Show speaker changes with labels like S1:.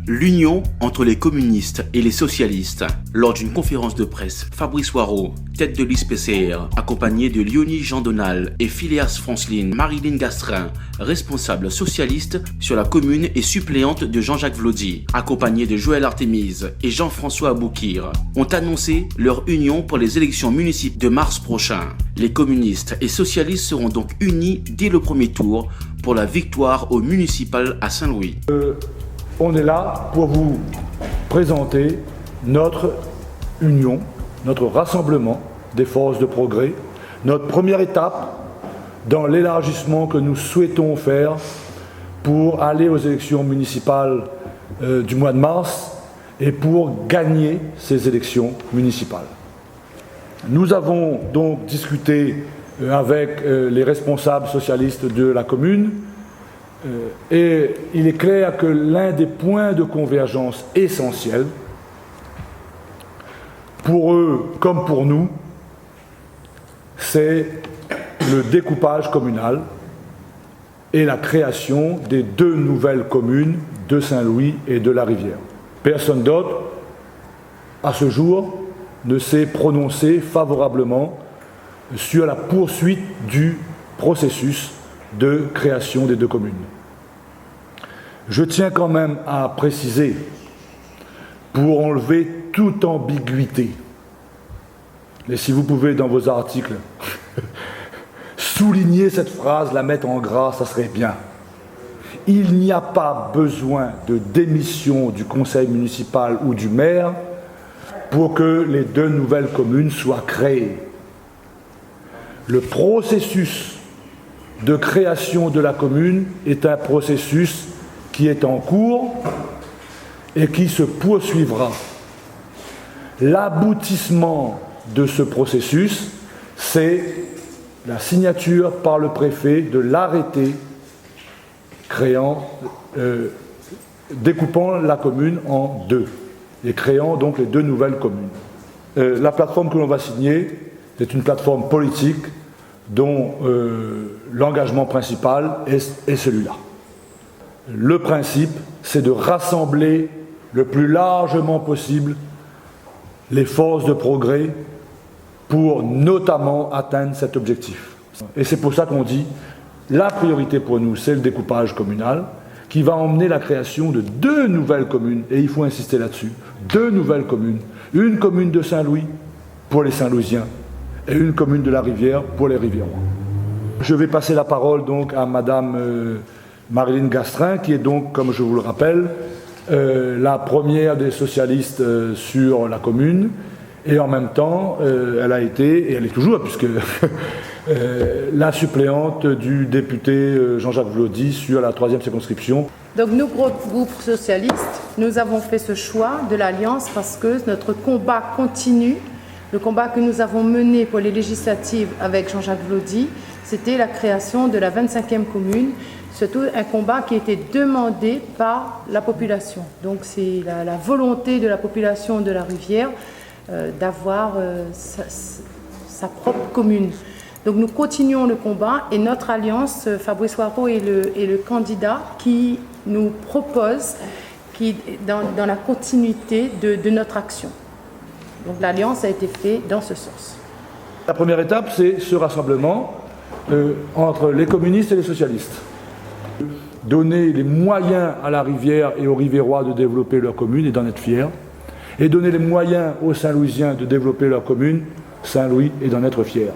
S1: L'union entre les communistes et les socialistes. Lors d'une conférence de presse, Fabrice Waro, tête de liste PCR, accompagné de Léonie Jean Donal et Phileas Franceline Marilyn Gastrin, responsable socialiste sur la commune et suppléante de Jean-Jacques Vlody, accompagné de Joël Artémise et Jean-François Aboukir, ont annoncé leur union pour les élections municipales de mars prochain. Les communistes et socialistes seront donc unis dès le premier tour pour la victoire au municipal à Saint-Louis.
S2: On est là pour vous présenter notre union, notre rassemblement des forces de progrès, notre première étape dans l'élargissement que nous souhaitons faire pour aller aux élections municipales du mois de mars et pour gagner ces élections municipales. Nous avons donc discuté avec les responsables socialistes de la commune et il est clair que l'un des points de convergence essentiels, pour eux comme pour nous, c'est le découpage communal et la création des deux nouvelles communes de Saint-Louis et de la Rivière. Personne d'autre, à ce jour, ne s'est prononcé favorablement sur la poursuite du processus de création des deux communes. Je tiens quand même à préciser, pour enlever toute ambiguïté, mais si vous pouvez dans vos articles souligner cette phrase, la mettre en gras, ça serait bien. Il n'y a pas besoin de démission du conseil municipal ou du maire pour que les deux nouvelles communes soient créées. Le processus de création de la commune est un processus qui est en cours et qui se poursuivra. L'aboutissement de ce processus, c'est la signature par le préfet de l'arrêté découpant la commune en deux et créant donc les deux nouvelles communes. La plateforme que l'on va signer est une plateforme politique dont l'engagement principal est celui-là. Le principe, c'est de rassembler le plus largement possible les forces de progrès pour notamment atteindre cet objectif. Et c'est pour ça qu'on dit, la priorité pour nous, c'est le découpage communal, qui va emmener la création de deux nouvelles communes, et il faut insister là-dessus, deux nouvelles communes. Une commune de Saint-Louis pour les Saint-Louisiens, et une commune de la Rivière pour les Riviérois. Je vais passer la parole donc à Madame Marilyn Gastrin, qui est donc, comme je vous le rappelle, la première des socialistes sur la commune, et en même temps, elle a été, et elle est toujours, puisque la suppléante du député Jean-Jacques Vlody sur la 3e circonscription.
S3: Donc nous, groupe socialiste, nous avons fait ce choix de l'Alliance parce que notre combat continue. Le combat que nous avons mené pour les législatives avec Jean-Jacques Vlody, c'était la création de la 25e commune, surtout un combat qui était demandé par la population. Donc c'est la volonté de la population de la Rivière d'avoir sa propre commune. Donc nous continuons le combat et notre alliance, Fabrice Waro est le candidat qui nous propose, qui dans la continuité de notre action. Donc l'alliance a été faite dans ce sens.
S2: La première étape, c'est ce rassemblement entre les communistes et les socialistes. Donner les moyens à la Rivière et aux Rivérois de développer leur commune et d'en être fiers, et donner les moyens aux Saint-Louisiens de développer leur commune, Saint-Louis, et d'en être fiers.